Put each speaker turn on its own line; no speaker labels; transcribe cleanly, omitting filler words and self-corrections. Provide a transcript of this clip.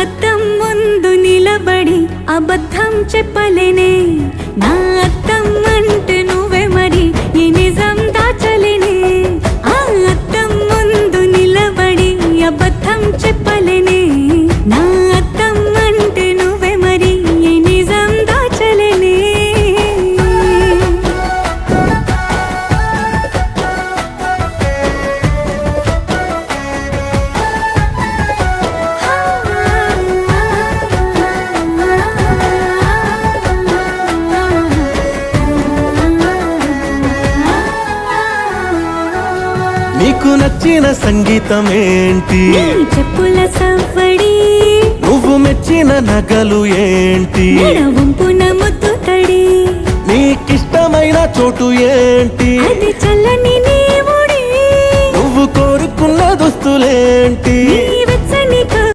అద్దం ముందు నిలబడి అబద్ధం చెప్పలేనే నా అద్దం అంటే నువ్వే మరి ఈ నిజం దాచలేనే ఆ అద్దం ముందు నిలబడి అబద్ధం చెప్పలేనే నా అద్దం అంటే నువ్వే మరి ఈ నిజం దాచలేనే
నీకు నచ్చిన సంగీతం ఏంటి
నీ చెప్పుల సవ్వడి
నువ్వు మెచ్చిన నగలు ఏంటి
వంపున ముద్దు తడి
నీకిష్టమైన చోటు ఏంటి
అది చల్లని నీ ఒడి
నువ్వు కోరుకున్న దుస్తులేంటి
నీ